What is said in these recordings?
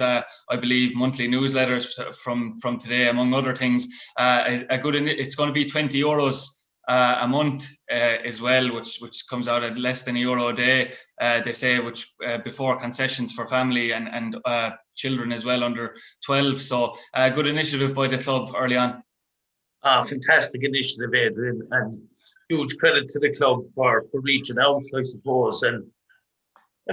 I believe, monthly newsletters from today, among other things. It's going to be €20 a month as well, which comes out at less than €1 a day. They say, which before concessions for family and children as well under 12. So a good initiative by the club early on. Fantastic initiative, Adrian, and huge credit to the club for reaching out, I suppose, and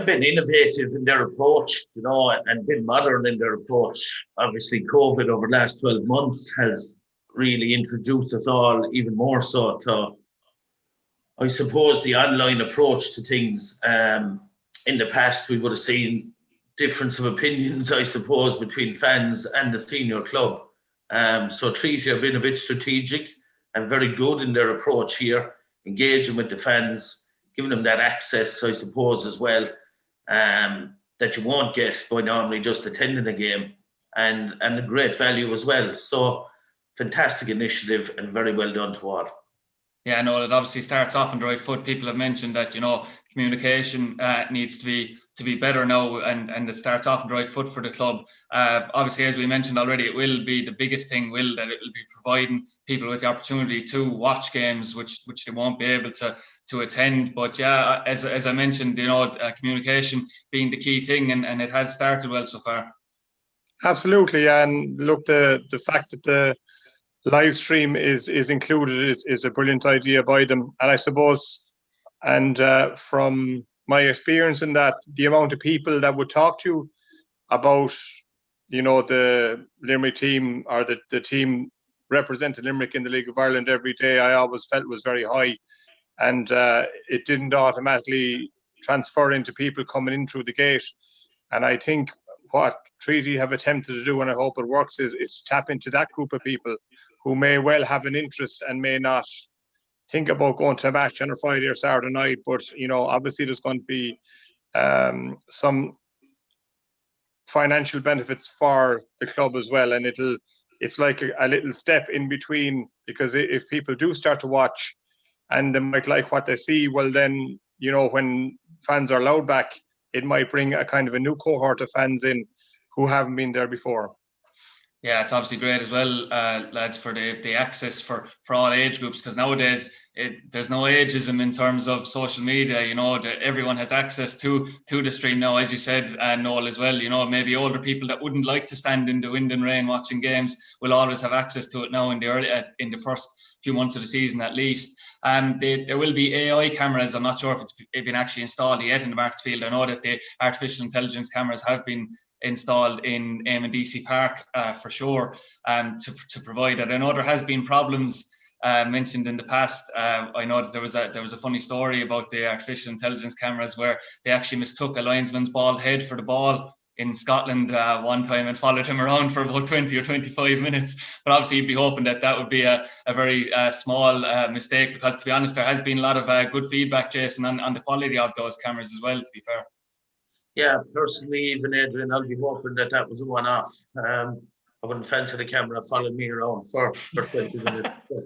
been innovative in their approach, and been modern in their approach. Obviously, COVID over the last 12 months has really introduced us all even more so to, I suppose, the online approach to things. In the past, we would have seen difference of opinions, I suppose, between fans and the senior club. So Treaty have been a bit strategic and very good in their approach here, engaging with the fans, giving them that access, I suppose, as well, that you won't get by normally just attending a game, and a great value as well. So fantastic initiative and very well done to all. Yeah, no, it obviously starts off on the right foot. People have mentioned that, communication needs to be better now, and it starts off on the right foot for the club. Obviously, as we mentioned already, it will be the biggest thing, that it will be providing people with the opportunity to watch games, which they won't be able to attend. But yeah, as I mentioned, communication being the key thing, and it has started well so far. Absolutely, and look, the fact that the live stream is included is a brilliant idea by them. And I suppose, and from my experience in that, the amount of people that would talk to you about, the Limerick team or the team representing Limerick in the League of Ireland every day, I always felt was very high. And it didn't automatically transfer into people coming in through the gate. And I think what Treaty have attempted to do, and I hope it works, is to tap into that group of people who may well have an interest and may not think about going to a match on a Friday or Saturday night. But, obviously there's going to be some financial benefits for the club as well. And it's like a little step in between, because if people do start to watch and they might like what they see, well then, when fans are allowed back, it might bring a kind of a new cohort of fans in who haven't been there before. Yeah, it's obviously great as well, lads, for the access for all age groups, because nowadays there's no ageism in terms of social media. Everyone has access to the stream now, as you said, Noel, as well. Maybe older people that wouldn't like to stand in the wind and rain watching games will always have access to it now in the first few months of the season at least. There will be AI cameras. I'm not sure if it's been actually installed yet in the Marks Field. I know that the artificial intelligence cameras have been installed in Eamon DC Park for sure, to provide that. I know there has been problems mentioned in the past. I know that there was a funny story about the artificial intelligence cameras where they actually mistook a linesman's bald head for the ball in Scotland one time and followed him around for about 20 or 25 minutes. But obviously you'd be hoping that would be a very small mistake, because to be honest, there has been a lot of good feedback, Jason, on the quality of those cameras as well, to be fair. Yeah, personally, even Adrian, I'll be hoping that was a one-off. I wouldn't fancy the camera following me around for 20 minutes. But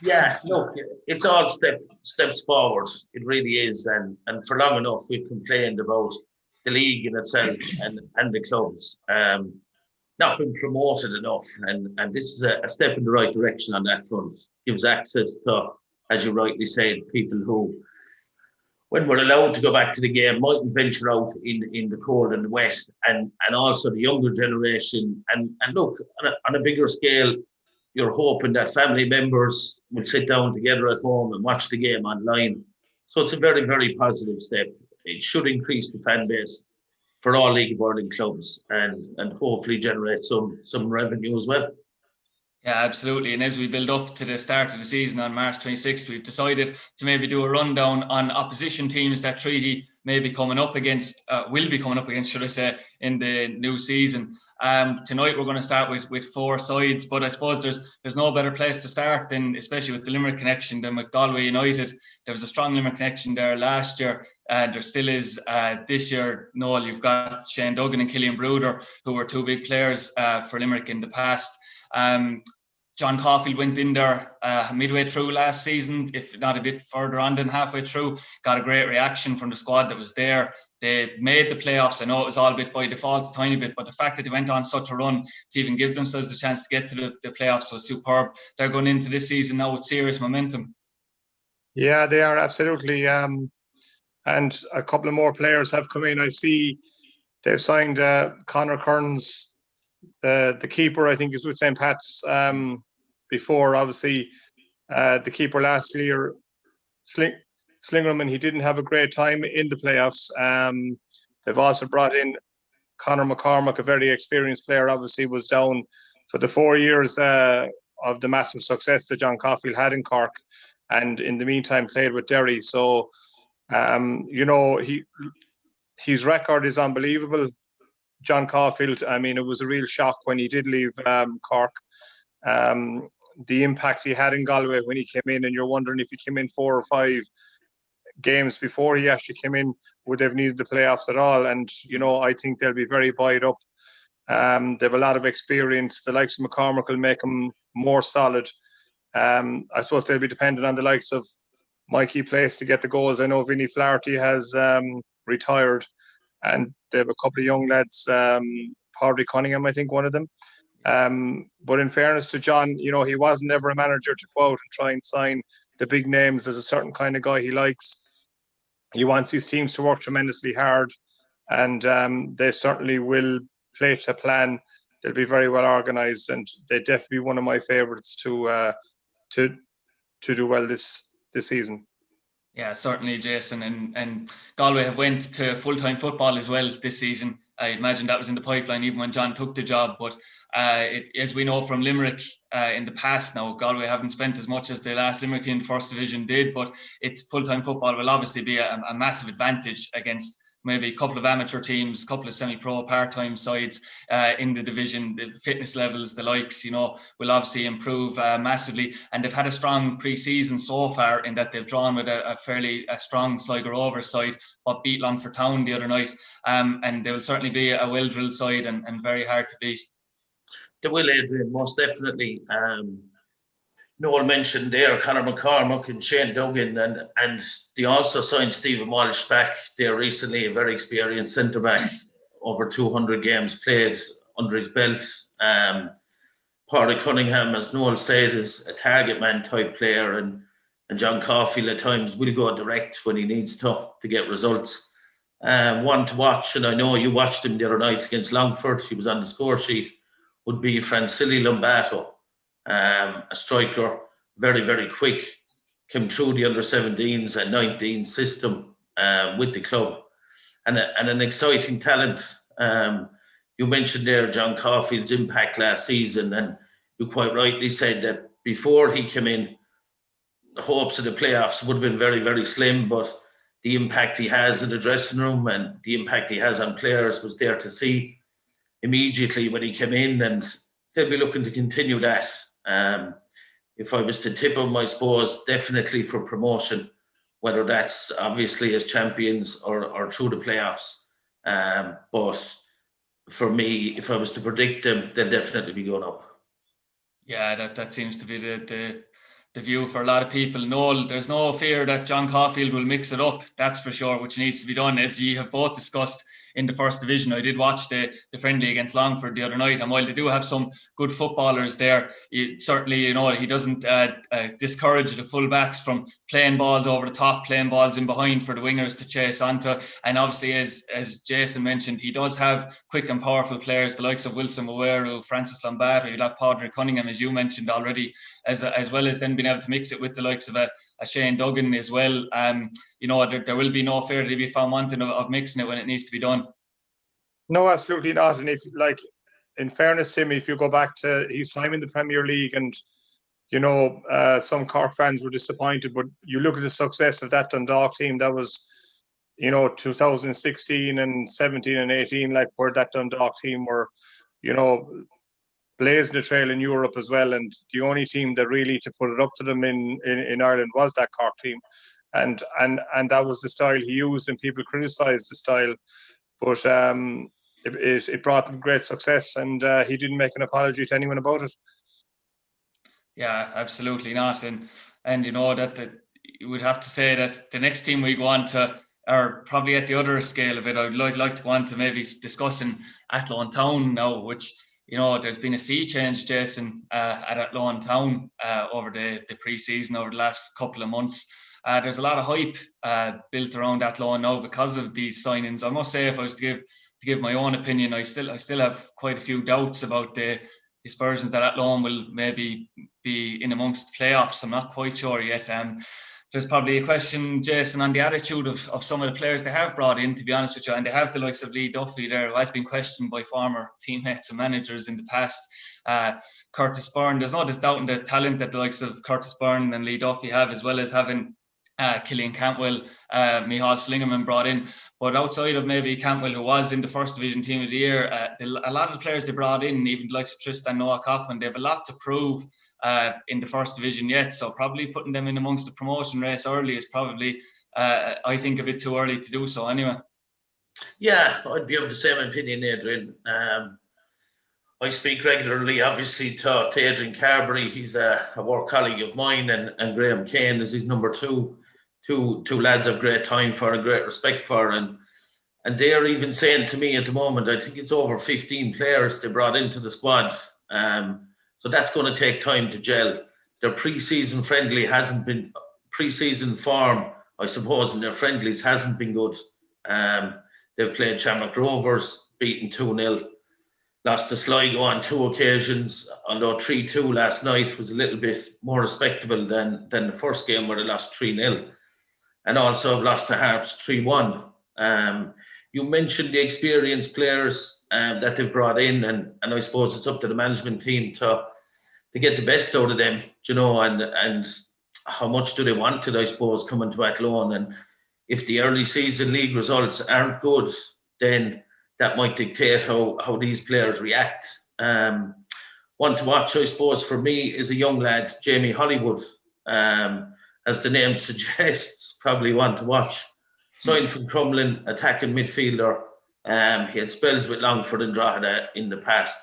yeah, look, it's all steps forward. It really is. And for long enough, we've complained about the league in itself and the clubs not been promoted enough. And this is a step in the right direction on that front. Gives access to, as you rightly said, people who, when we're allowed to go back to the game, mightn't venture out in the cold and the wet, and also the younger generation. And look, on a bigger scale, you're hoping that family members will sit down together at home and watch the game online. So it's a very, very positive step. It should increase the fan base for all League of Ireland clubs and hopefully generate some revenue as well. Yeah, absolutely. And as we build up to the start of the season on March 26th, we've decided to maybe do a rundown on opposition teams that Treaty will be coming up against, should I say, in the new season. Tonight we're going to start with 4 sides, but I suppose there's no better place to start than, especially with the Limerick connection, than with Galway United. There was a strong Limerick connection there last year, and there still is this year. Noel, you've got Shane Duggan and Killian Brewder, who were 2 big players for Limerick in the past. John Caulfield went in there midway through last season, if not a bit further on than halfway through. Got a great reaction from the squad that was there. they made the playoffs. I know it was all a bit by default, a tiny bit, but the fact that they went on such a run to even give themselves the chance to get to the playoffs was superb. They're going into this season now with serious momentum. Yeah, they are absolutely. And a couple of more players have come in. I see they've signed Conor Kearns, the keeper, I think is with St. Pat's before. Obviously, the keeper last year, Slingerman, he didn't have a great time in the playoffs. They've also brought in Conor McCormack, a very experienced player, obviously was down for the 4 years of the massive success that John Caulfield had in Cork, and in the meantime played with Derry. So, his record is unbelievable. John Caulfield, I mean, it was a real shock when he did leave Cork. The impact he had in Galway when he came in, and you're wondering if he came in 4 or 5 games before he actually came in, would they have needed the playoffs at all? And, I think they'll be very buoyed up. They have a lot of experience. The likes of McCormack will make them more solid. I suppose they'll be dependent on the likes of Mikey Place to get the goals. I know Vinnie Flaherty has retired, and they have a couple of young lads, Paddy Cunningham, I think one of them. But in fairness to John, he wasn't ever a manager to go out and try and sign the big names. There's a certain kind of guy he likes. He wants his teams to work tremendously hard, and they certainly will play to plan. They'll be very well organised, and they'd definitely be one of my favourites to do well this season. Yeah, certainly, Jason. And Galway have went to full-time football as well this season. I imagine that was in the pipeline even when John took the job. But as we know from Limerick in the past now, Galway haven't spent as much as the last Limerick team in the first division did. But it's full-time football will obviously be a massive advantage against maybe a couple of amateur teams, a couple of semi-pro part-time sides in the division. The fitness levels, the likes, will obviously improve massively. And they've had a strong pre-season so far in that they've drawn with a fairly strong Sligo Rovers side, but beat Longford Town the other night. And they will certainly be a well-drilled side and very hard to beat. They will, Adrian, most definitely. Noel mentioned there Conor McCormack and Shane Duggan, and they also signed Stephen Walsh back there recently, a very experienced centre-back, over 200 games played under his belt. Paddy Cunningham, as Noel said, is a target man type player, and John Caulfield at times will go direct when he needs to get results. One to watch, and I know you watched him the other night against Longford, he was on the score sheet, would be Francilli Lombato. A striker, very, very quick, came through the under-17s and 19 system with the club, and an exciting talent. You mentioned there John Caulfield's impact last season, and you quite rightly said that before he came in, the hopes of the playoffs would have been very, very slim, but the impact he has in the dressing room and the impact he has on players was there to see immediately when he came in, and they'll be looking to continue that. If I was to tip them, I suppose definitely for promotion, whether that's obviously as champions or through the playoffs. But for me, if I was to predict them, they'll definitely be going up. Yeah, that seems to be the view for a lot of people. Noel, there's no fear that John Caulfield will mix it up, that's for sure, which needs to be done, as you have both discussed in the first division. I did watch the friendly against Longford the other night, and while they do have some good footballers there, certainly, he doesn't discourage the fullbacks from playing balls over the top, playing balls in behind for the wingers to chase onto. And obviously, as Jason mentioned, he does have quick and powerful players, the likes of Wilson Maweru, Francis Lombato, you'll have Paddy Cunningham, as you mentioned already, as well as then being able to mix it with the likes of a Shane Duggan as well. There will be no fear to be found wanting of mixing it when it needs to be done. No, absolutely not. And if, in fairness to him, if you go back to his time in the Premier League, and some Cork fans were disappointed, but you look at the success of that Dundalk team, that was 2016 and 17 and 18, where that Dundalk team were blazing the trail in Europe as well, and the only team that really to put it up to them in Ireland was that Cork team, and that was the style he used, and people criticised the style, but it brought them great success, and he didn't make an apology to anyone about it. Yeah, absolutely not. And that you would have to say that the next team we go on to or probably at the other scale of it, I'd like to go on to maybe discussing Athlone Town now, which, you know, there's been a sea change, Jason, at Athlone Town over the pre-season, over the last couple of months. There's a lot of hype built around Athlone now because of these signings. I must say, if I was to give my own opinion, I still have quite a few doubts about the aspersions that Athlone will maybe be in amongst the playoffs. I'm not quite sure yet. There's probably a question, Jason, on the attitude of some of the players they have brought in, to be honest with you. And they have the likes of Lee Duffy there, who has been questioned by former teammates and managers in the past. Curtis Byrne, there's no doubting the talent that the likes of Curtis Byrne and Lee Duffy have, as well as having Killian Cantwell, Michal Slingerman brought in. But outside of maybe Cantwell, who was in the first division team of the year, a lot of the players they brought in, even the likes of Tristan Noah Coughlin, they have a lot to prove in the first division yet. So probably putting them in amongst the promotion race early is probably, I think, a bit too early to do so anyway. Yeah, I'd be of the same opinion, Adrian. I speak regularly, obviously, to Adrian Carberry. He's a work colleague of mine, and Graham Kane is his number two. Two lads of great time for and great respect for. And they're even saying to me at the moment, I think it's over 15 players they brought into the squad. So that's going to take time to gel. Their pre-season friendly hasn't been, pre-season form, I suppose, in their friendlies hasn't been good. They've played Shamrock Rovers, beaten 2-0. Lost to Sligo on 2 occasions, although 3-2 last night was a little bit more respectable than the first game where they lost 3-0. And also have lost to Harps 3-1. You mentioned the experienced players that they've brought in, and I suppose it's up to the management team to get the best out of them, you know, and how much do they want it, I suppose, coming to Athlone. And if the early season league results aren't good, then that might dictate how these players react. One to watch, I suppose, for me is a young lad, Jamie Hollywood. As the name suggests, probably one to watch. Signed from Crumlin, attacking midfielder. He had spells with Longford and Drogheda in the past,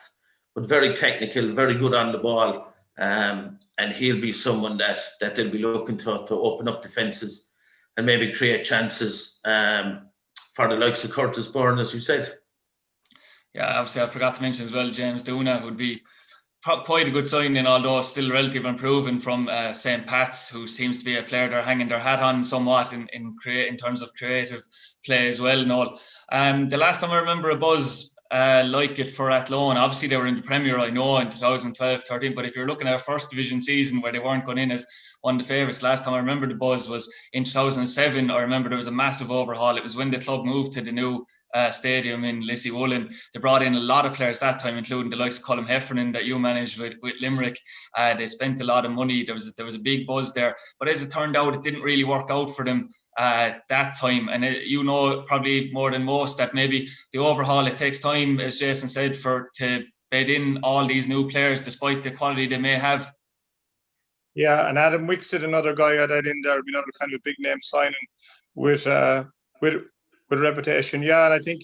but very technical, very good on the ball. And he'll be someone that they'll be looking to open up defences and maybe create chances for the likes of Curtis Byrne, as you said. Yeah, obviously I forgot to mention as well, James Duna would be quite a good signing, although still relatively unproven, from St. Pat's, who seems to be a player they're hanging their hat on somewhat in terms of creative play as well, Noel. The last time I remember a buzz like it for Athlone, obviously they were in the Premier, I know, in 2012-13, but if you're looking at a first division season where they weren't going in as one of the favourites, last time I remember the buzz was in 2007. I remember there was a massive overhaul. It was when the club moved to the new stadium in Lissy-Woolen. They brought in a lot of players that time, including the likes of Colm Heffernan that you managed with Limerick. They spent a lot of money. There was a big buzz there, but as it turned out, it didn't really work out for them that time. And you know probably more than most that maybe the overhaul, it takes time, as Jason said, to bed in all these new players, despite the quality they may have. Yeah, and Adam Wickstead, another guy I'd add in there, another kind of big name signing with reputation. Yeah, and I think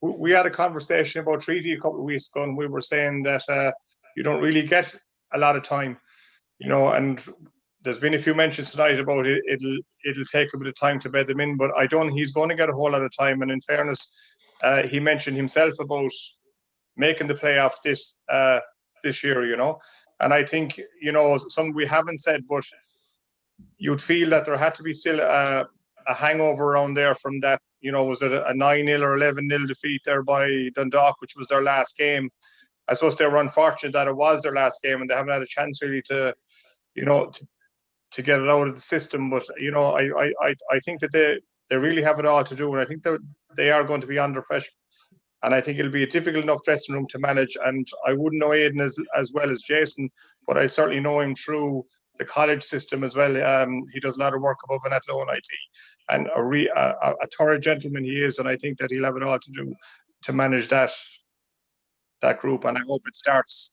we had a conversation about Treaty a couple of weeks ago, and we were saying that you don't really get a lot of time, you know, and there's been a few mentions tonight about it. It'll take a bit of time to bed them in, but I don't think he's going to get a whole lot of time. And in fairness, he mentioned himself about making the playoffs this year, you know. And I think, you know, something we haven't said, but you'd feel that there had to be still a hangover around there from that, you know, was it a 9-0 or 11-0 defeat there by Dundalk, which was their last game. I suppose they were unfortunate that it was their last game and they haven't had a chance really to, you know, to get it out of the system. But, you know, I think that they really have it all to do. And I think they are going to be under pressure. And I think it'll be a difficult enough dressing room to manage. And I wouldn't know Aidan as well as Jason, but I certainly know him through the college system as well. He does a lot of work above and at Athlone IT, and a thorough gentleman he is. And I think that he'll have it all to do to manage that group. And I hope it starts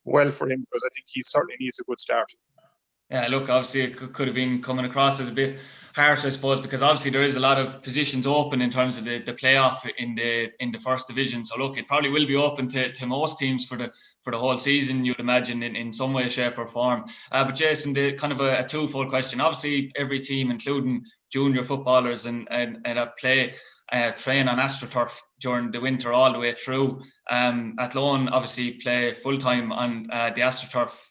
well for him, because I think he certainly needs a good start. Yeah, look, obviously it could have been coming across as a bit part, I suppose, because obviously there is a lot of positions open in terms of the playoff in the first division. So look, it probably will be open to most teams for the whole season, you'd imagine, in some way, shape or form. But Jason, the kind of a twofold question. Obviously, every team, including junior footballers and that play, train on AstroTurf during the winter all the way through. Athlone obviously play full time on the AstroTurf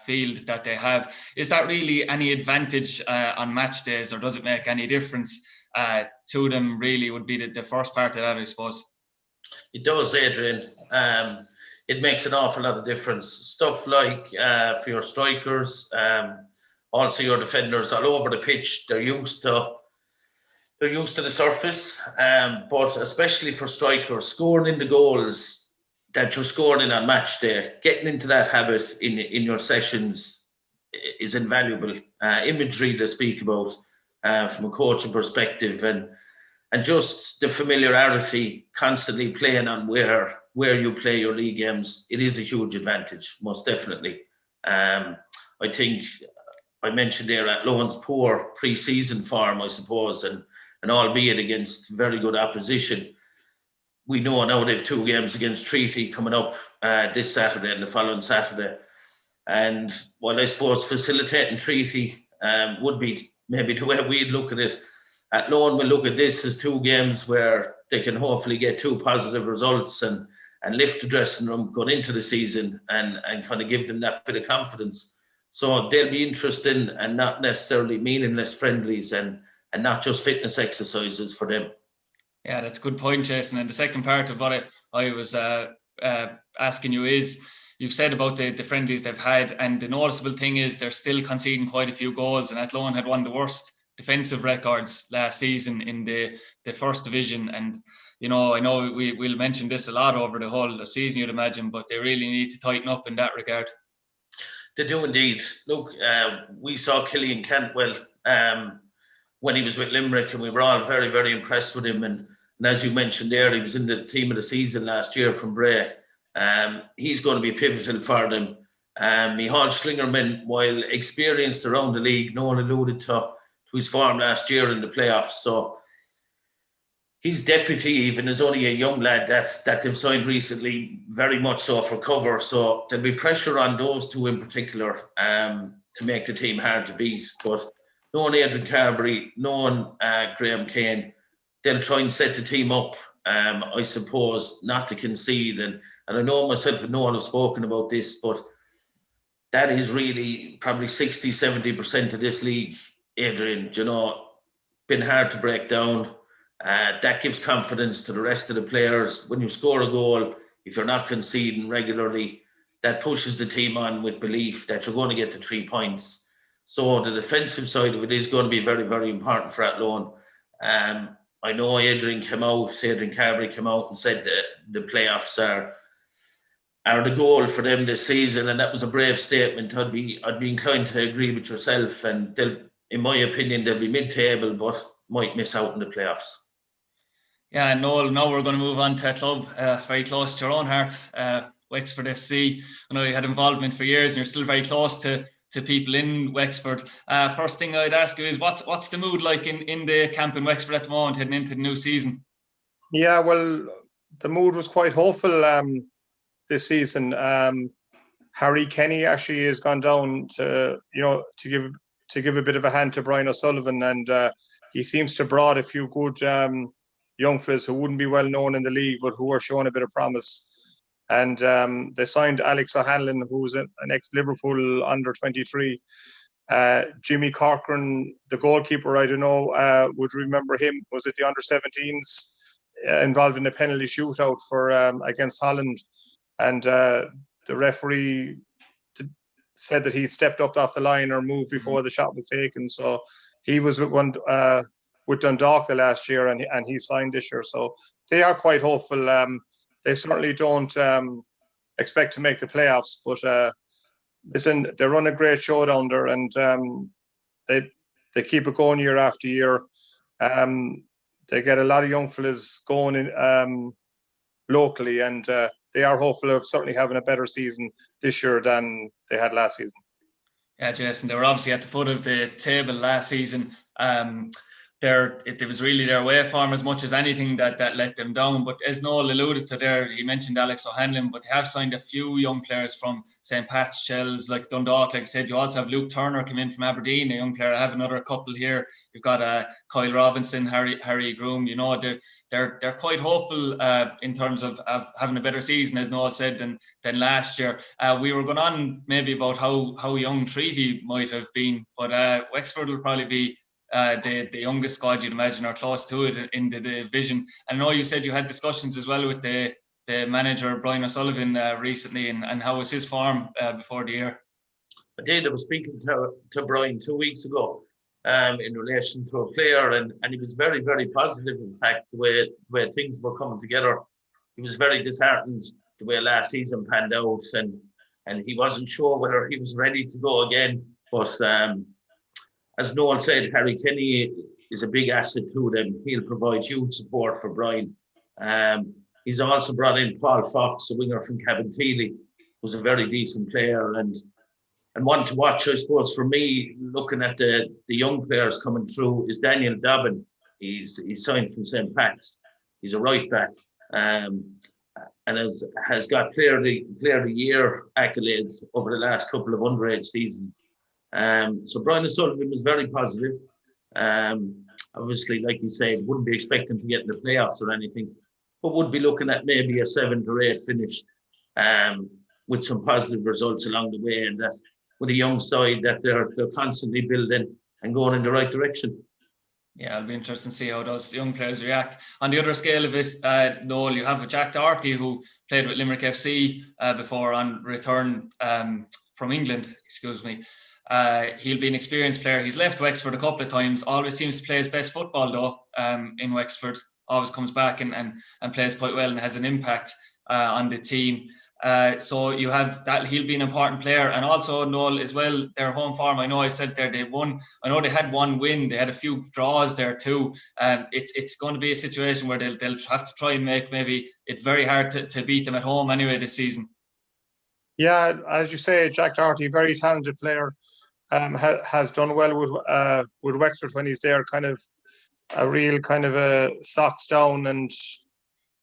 field that they have. Is that really any advantage on match days, or does it make any difference to them? Really, would be the first part of that, I suppose. It does, Adrian. It makes an awful lot of difference. Stuff like for your strikers, also your defenders all over the pitch. They're used to the surface, but especially for strikers, scoring in the goals that you're scoring in on match day, getting into that habit in your sessions is invaluable. Imagery to speak about from a coaching perspective, and just the familiarity, constantly playing on where you play your league games, it is a huge advantage, most definitely. I think I mentioned there Atlone's poor pre-season form, I suppose, and albeit against very good opposition. We know now they've 2 games against Treaty coming up this Saturday and the following Saturday. And while I suppose facilitating Treaty would be maybe the way we'd look at it, Athlone will look at this as 2 games where they can hopefully get 2 positive results and lift the dressing room going into the season and kind of give them that bit of confidence. So they'll be interesting and not necessarily meaningless friendlies and not just fitness exercises for them. Yeah, that's a good point, Jason. And the second part of what I was asking you is, you've said about the friendlies they've had, and the noticeable thing is they're still conceding quite a few goals, and Athlone had one of the worst defensive records last season in the first division. And, you know, I know we'll mention this a lot over the whole season, you'd imagine, but they really need to tighten up in that regard. They do indeed. Look, we saw Killian Cantwell when he was with Limerick, and we were all very, very impressed with him. And as you mentioned there, he was in the team of the season last year from Bray. He's going to be pivotal for them. Michal Schlingerman, while experienced around the league, no one alluded to his form last year in the playoffs. So his deputy even is only a young lad that they've signed recently, very much so for cover. So there'll be pressure on those 2 in particular to make the team hard to beat. But knowing Adrian Carberry, knowing Graham Kane, they'll try and set the team up, I suppose, not to concede. And I know myself and Noel have spoken about this, but that is really probably 60-70% of this league, Adrian. You know, been hard to break down. That gives confidence to the rest of the players. When you score a goal, if you're not conceding regularly, that pushes the team on with belief that you're going to get the 3 points. So the defensive side of it is going to be very, very important for Athlone. I know Adrian Carberry came out and said that the playoffs are the goal for them this season, and that was a brave statement. I'd be inclined to agree with yourself, and in my opinion, they'll be mid-table, but might miss out in the playoffs. Yeah, Noel, now we're going to move on to a club very close to your own heart, Wexford FC. I know you had involvement for years, and you're still very close to people in Wexford. First thing I'd ask you is, what's the mood like in the camp in Wexford at the moment, heading into the new season? Yeah, well, the mood was quite hopeful this season. Harry Kenny actually has gone down to give a bit of a hand to Brian O'Sullivan, and he seems to brought a few good young fellas who wouldn't be well known in the league, but who are showing a bit of promise. And they signed Alex O'Hanlon, who's an ex-Liverpool under-23. Jimmy Corcoran, the goalkeeper, I don't know, would remember him, was it the under-17s, involved in a penalty shootout for against Holland. And the referee said that he stepped up off the line or moved before the shot was taken. So he was with Dundalk the last year, and he signed this year. So they are quite hopeful. They certainly don't expect to make the playoffs, but listen, they run a great show down there, and they keep it going year after year. They get a lot of young fellas going in locally, and they are hopeful of certainly having a better season this year than they had last season. Yeah, Jason, they were obviously at the foot of the table last season. It was really their away form as much as anything that let them down. But as Noel alluded to there, he mentioned Alex O'Hanlon, but they have signed a few young players from St. Pat's, Shells, like Dundalk. Like I said, you also have Luke Turner come in from Aberdeen, a young player. I have another couple here. You've got Kyle Robinson, Harry Groom. You know, they're quite hopeful in terms of having a better season, as Noel said, than last year. We were going on maybe about how young Treaty might have been, but Wexford will probably be the youngest squad you'd imagine, or close to it in the division. I know you said you had discussions as well with the manager Brian O'Sullivan recently, and how was his form before the year? I did. I was speaking to Brian 2 weeks ago in relation to a player, and he was very, very positive. In fact, the way things were coming together, he was very disheartened the way last season panned out, and he wasn't sure whether he was ready to go again. But as Noel said, Harry Kenny is a big asset to them. He'll provide huge support for Brian. He's also brought in Paul Fox, a winger from Cabinteely, who's a very decent player and one to watch, I suppose, for me, looking at the young players coming through, is Daniel Dobbin. He's signed from St. Pat's. He's a right back, and has got player of the year accolades over the last couple of underage seasons. So Brian O'Sullivan was very positive. Obviously, like you said, wouldn't be expecting to get in the playoffs or anything, but would be looking at maybe a 7th or 8th finish with some positive results along the way, and that with a young side that they're constantly building and going in the right direction. Yeah, it'll be interesting to see how those young players react. On the other scale of it, Noel, you have Jack Doherty, who played with Limerick FC before on return from England, excuse me. He'll be an experienced player. He's left Wexford a couple of times, always seems to play his best football though in Wexford, always comes back and plays quite well and has an impact on the team. So you have that, he'll be an important player. And also Noel as well, their home form, I know I said there they won, I know they had one win, they had a few draws there too. It's going to be a situation where they'll have to try and make maybe it's very hard to beat them at home anyway this season. Yeah, as you say, Jack Doherty, very talented player, has done well with Wexford when he's there. Kind of a real kind of a socks down and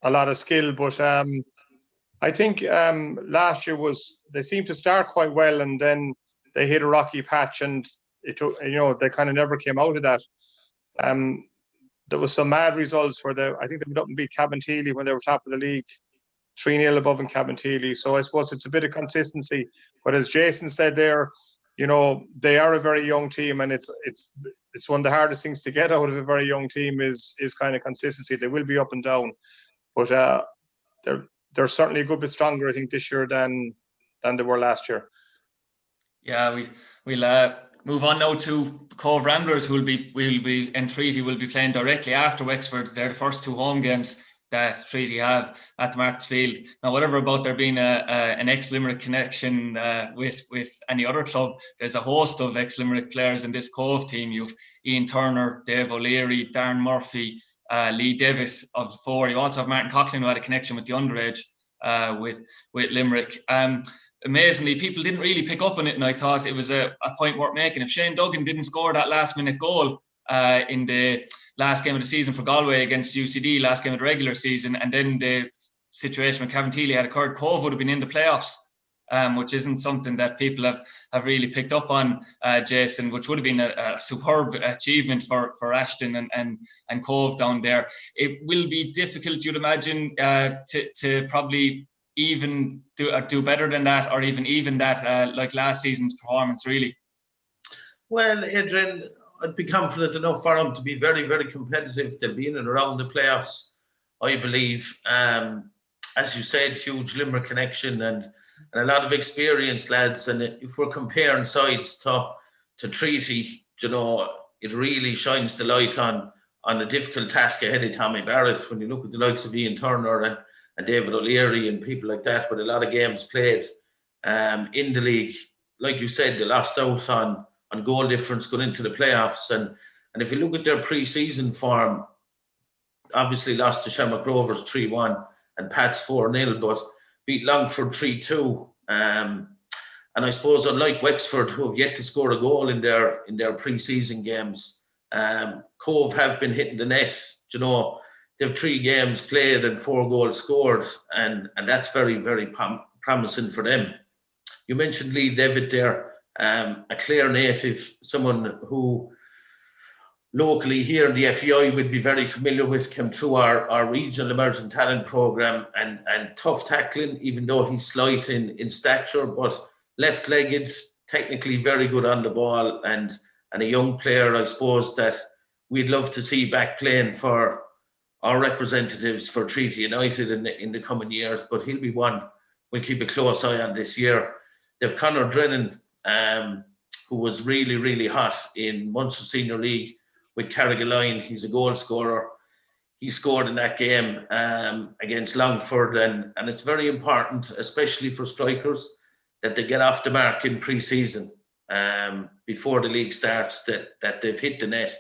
a lot of skill. But I think last year they seemed to start quite well, and then they hit a rocky patch, and it took, they kind of never came out of that. There was some mad results where I think they went up and beat Cabinteely when they were top of the league, 3-0 above in Cabinteely. So I suppose it's a bit of consistency. But as Jason said there, they are a very young team, and it's one of the hardest things to get out of a very young team is kind of consistency. They will be up and down, but they're certainly a good bit stronger, I think, this year than they were last year. Yeah, we'll move on now to Cove Ramblers, who will be in Treaty will be playing directly after Wexford. They're the first 2 home games that Treaty have at the Markets Field. Now, whatever about there being an ex-Limerick connection with any other club, there's a host of ex-Limerick players in this Cove team. You've Ian Turner, Dave O'Leary, Darren Murphy, Lee Devitt of the 4. You also have Martin Coughlin, who had a connection with the underage with Limerick. Amazingly, people didn't really pick up on it, and I thought it was a point worth making. If Shane Duggan didn't score that last-minute goal in the last game of the season for Galway against UCD, last game of the regular season, and then the situation with Cabinteely had occurred, Cove would have been in the playoffs, which isn't something that people have really picked up on, Jason, which would have been a superb achievement for Ashton and Cove down there. It will be difficult, you'd imagine, to probably even do better than that, or even that like last season's performance, really. Well, Adrian, I'd be confident enough for them to be very, very competitive. They'll be in and around the playoffs, I believe. As you said, huge Limerick connection and a lot of experienced lads. And if we're comparing sides to Treaty, it really shines the light on the difficult task ahead of Tommy Barrett. When you look at the likes of Ian Turner and David O'Leary and people like that, with a lot of games played in the league, like you said, they lost out on goal difference going into the playoffs. And if you look at their pre-season form, obviously lost to Shamrock Rovers 3-1 and Pats 4-0, but beat Longford 3-2. And I suppose unlike Wexford, who have yet to score a goal in their pre-season games, Cove have been hitting the net. You know, they've 3 games played and 4 goals scored, and that's very, very promising for them. You mentioned Lee Devitt there, a Clare native, someone who locally here in the FEI would be very familiar with, came through our regional emerging talent program, and tough tackling, even though he's slight in stature, but left-legged, technically very good on the ball, and a young player, I suppose, that we'd love to see back playing for our representatives for Treaty United in the coming years. But he'll be one we'll keep a close eye on this year. They've Conor Drennan, who was really, really hot in Munster Senior League with Carrigaline. He's a goal scorer. He scored in that game against Longford, and it's very important, especially for strikers, that they get off the mark in pre-season before the league starts, that they've hit the net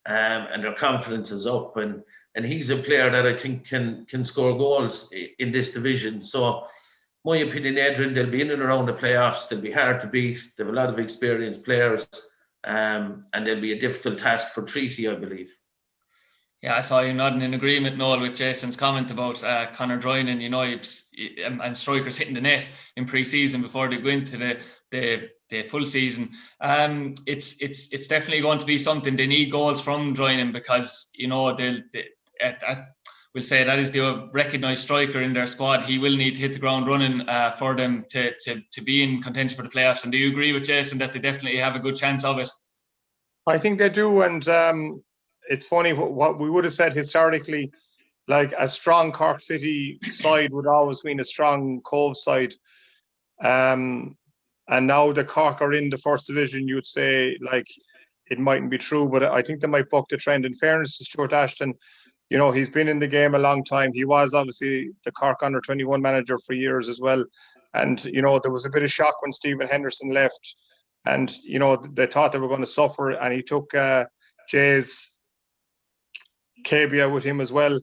and their confidence is up. And he's a player that I think can score goals in this division. So, my opinion, Adrian, they'll be in and around the playoffs. They'll be hard to beat. They have a lot of experienced players, and they'll be a difficult task for Treaty, I believe. Yeah, I saw you nodding in agreement, Noel, with Jason's comment about Conor Drennan. You know, and strikers hitting the net in pre-season before they go into the full season. It's definitely going to be something. They need goals from Drennan because, you know, we'll say that is the recognised striker in their squad. He will need to hit the ground running for them to be in contention for the playoffs. And do you agree with Jason that they definitely have a good chance of it? I think they do, and it's funny what we would have said historically, like a strong Cork City side would always mean a strong Cove side. And now the Cork are in the first division, you'd say like it mightn't be true, but I think they might buck the trend. In fairness to Stuart Ashton, you know, he's been in the game a long time. He was obviously the Cork under-21 manager for years as well. And, you know, there was a bit of shock when Stephen Henderson left. And, you know, they thought they were going to suffer. And he took Jay's Cabia with him as well,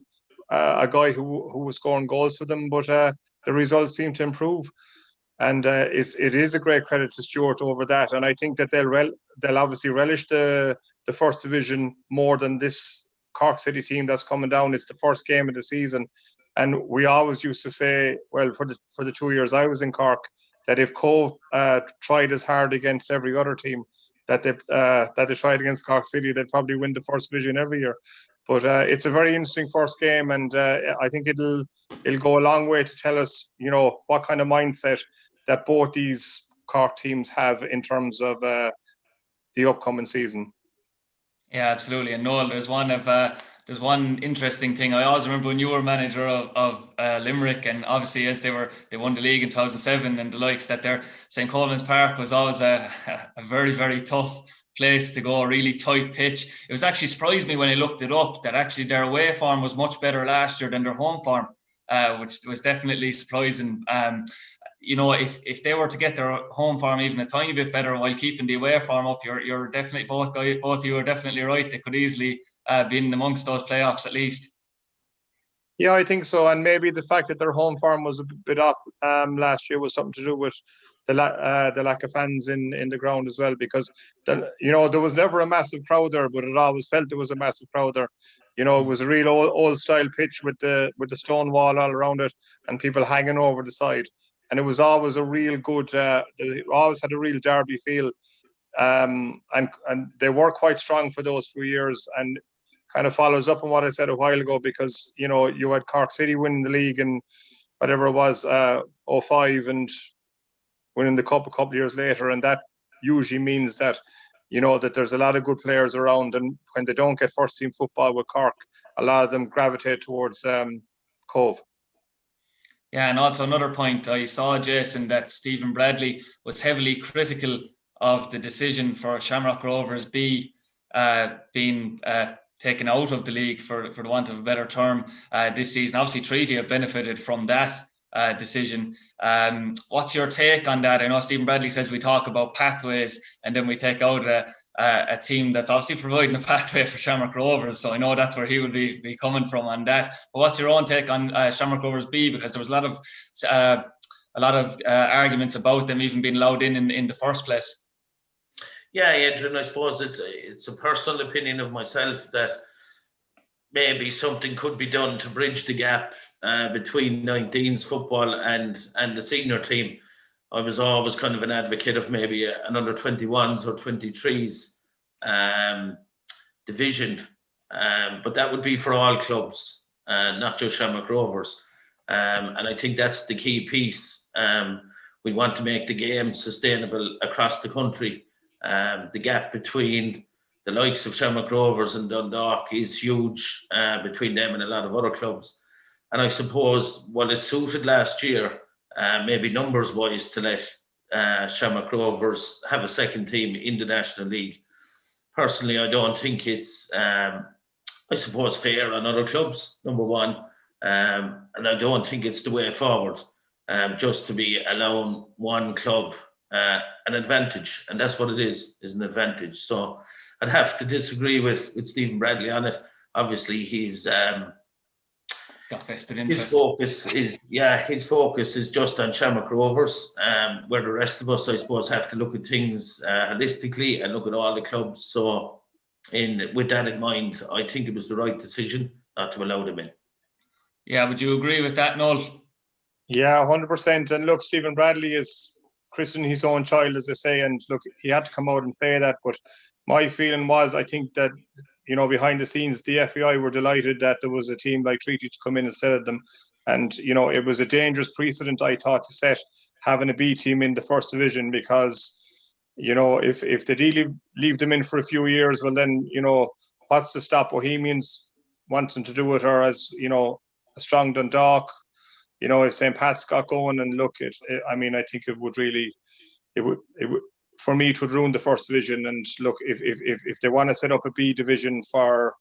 a guy who was scoring goals for them. But the results seem to improve. And it is a great credit to Stuart over that. And I think that they'll obviously relish the first division more than this Cork City team that's coming down. It's the first game of the season, and we always used to say, well, for the 2 years I was in Cork, that if Cove tried as hard against every other team that they tried against Cork City, they'd probably win the first division every year. But it's a very interesting first game, and I think it'll go a long way to tell us, you know, what kind of mindset that both these Cork teams have in terms of the upcoming season. Yeah, absolutely. And Noel, there's one interesting thing. I always remember when you were manager of Limerick, and obviously as they won the league in 2007 and the likes, that their St. Colman's Park was always a very, very tough place to go, a really tight pitch. It was actually surprised me when I looked it up that actually their away form was much better last year than their home form, which was definitely surprising. You know, if they were to get their home form even a tiny bit better while keeping the away form up, you're definitely both of you are definitely right. They could easily be in amongst those playoffs at least. Yeah, I think so. And maybe the fact that their home form was a bit off last year was something to do with the lack of fans in the ground as well, because you know, there was never a massive crowd there, but it always felt there was a massive crowd there. You know, it was a real old style pitch with the stone wall all around it and people hanging over the side. And it was always a real good, they always had a real derby feel. And they were quite strong for those few years, and kind of follows up on what I said a while ago, because, you know, you had Cork City winning the league in whatever it was, 05, and winning the cup a couple of years later. And that usually means that, you know, that there's a lot of good players around. And when they don't get first team football with Cork, a lot of them gravitate towards Cove. Yeah, and also another point, I saw, Jason, that Stephen Bradley was heavily critical of the decision for Shamrock Rovers B being taken out of the league, for the want of a better term, this season. Obviously, Treaty have benefited from that decision. What's your take on that? I know Stephen Bradley says we talk about pathways and then we take out a team that's obviously providing a pathway for Shamrock Rovers, so I know that's where he would be coming from on that. But what's your own take on Shamrock Rovers B? Because there was a lot of arguments about them even being allowed in the first place. Yeah, Adrian, I suppose it's a personal opinion of myself that maybe something could be done to bridge the gap between 19s football and the senior team. I was always kind of an advocate of maybe an under 21s or 23s division, but that would be for all clubs, not just Shamrock Rovers. And I think that's the key piece. We want to make the game sustainable across the country. The gap between the likes of Shamrock Rovers and Dundalk is huge between them and a lot of other clubs. And I suppose while it suited last year, maybe numbers-wise, to let Shamrock Rovers have a second team in the National League, personally, I don't think it's, I suppose, fair on other clubs, number one. And I don't think it's the way forward, just to be allowing one club an advantage. And that's what it is an advantage. So I'd have to disagree with Stephen Bradley on it. Obviously, he's got vested interest. His focus is just on Shamrock Rovers, where the rest of us, I suppose, have to look at things holistically and look at all the clubs. So with that in mind, I think it was the right decision not to allow them in. Yeah, would you agree with that, Noel? Yeah, 100%. And look, Stephen Bradley is christening his own child, as they say, and look, he had to come out and say that. But my feeling was, I think that, behind the scenes, the FAI were delighted that there was a team like Treaty to come in instead of them. And, it was a dangerous precedent, I thought, to set having a B team in the first division, because, if they leave them in for a few years, well then, what's to stop Bohemians wanting to do it, or as, a strong Dundalk, if St. Pat's got going, and look, I think it would really, it would for me, it would ruin the first division. And look, if they want to set up a B division for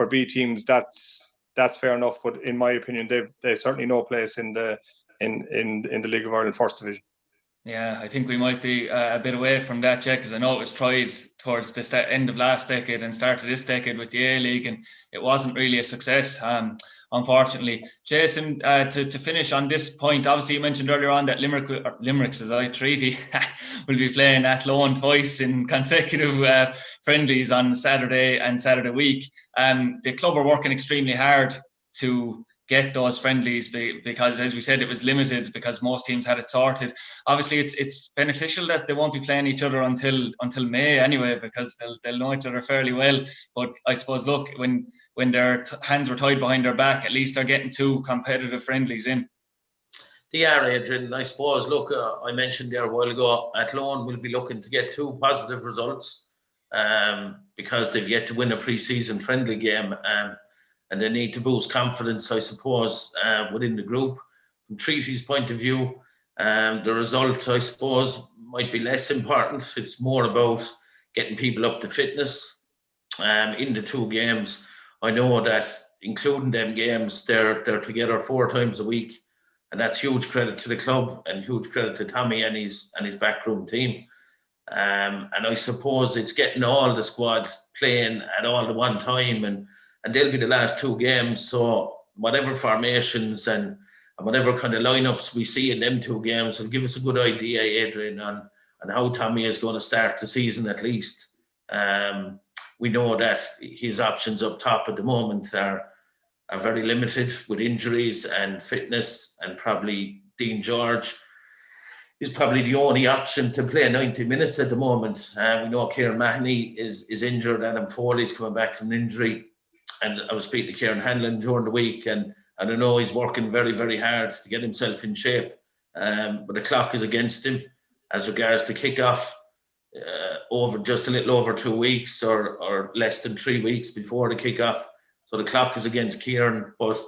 B teams, that's fair enough. But in my opinion, they've certainly no place in the League of Ireland first division. Yeah, I think we might be a bit away from that, yeah, because I know it was tried towards the end of last decade and start of this decade with the A-League, and it wasn't really a success, unfortunately. Jason, to finish on this point, obviously you mentioned earlier on that Limerick's, Treaty, will be playing at Athlone twice in consecutive friendlies on Saturday and Saturday week. The club are working extremely hard to get those friendlies, because, as we said, it was limited because most teams had it sorted. Obviously, it's beneficial that they won't be playing each other until May anyway, because they'll know each other fairly well. But I suppose, look, when their hands were tied behind their back, at least they're getting two competitive friendlies in. They are, Adrian. I suppose, look, I mentioned there a while ago, Athlone will be looking to get two positive results because they've yet to win a pre-season friendly game. And they need to boost confidence, I suppose, within the group. From Treaty's point of view, the result, I suppose, might be less important. It's more about getting people up to fitness in the two games. I know that including them games, they're together 4 times a week, and that's huge credit to the club and huge credit to Tommy and his backroom team. And I suppose it's getting all the squad playing at all the one time, and they'll be the last 2 games. So whatever formations and whatever kind of lineups we see in them 2 games will give us a good idea, Adrian, on how Tommy is going to start the season at least. We know that his options up top at the moment are very limited with injuries and fitness, and probably Dean George is probably the only option to play 90 minutes at the moment. We know Kieran Mahoney is injured, Adam Foley's coming back from an injury. And I was speaking to Kieran Hanlon during the week, and I know he's working very, very hard to get himself in shape. But the clock is against him as regards to kickoff over just a little over 2 weeks or less than 3 weeks before the kickoff. So the clock is against Kieran. But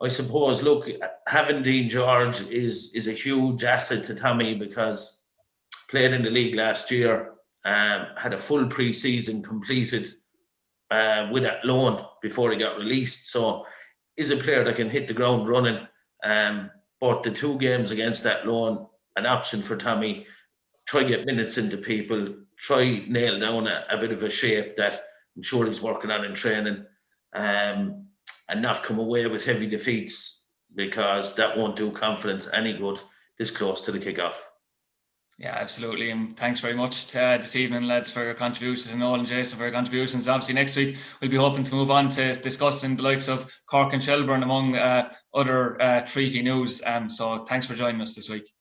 I suppose, look, having Dean George is a huge asset to Tommy, because played in the league last year, had a full pre-season completed with Athlone before he got released. So is a player that can hit the ground running. But the 2 games against Athlone, an option for Tommy, try get minutes into people, try nail down a bit of a shape that I'm sure he's working on in training, and not come away with heavy defeats, because that won't do confidence any good this close to the kickoff. Yeah, absolutely. And thanks very much this evening, lads, for your contributions, and Noel and Jason for your contributions. Obviously, next week we'll be hoping to move on to discussing the likes of Cork and Shelburne, among other treaty news. So thanks for joining us this week.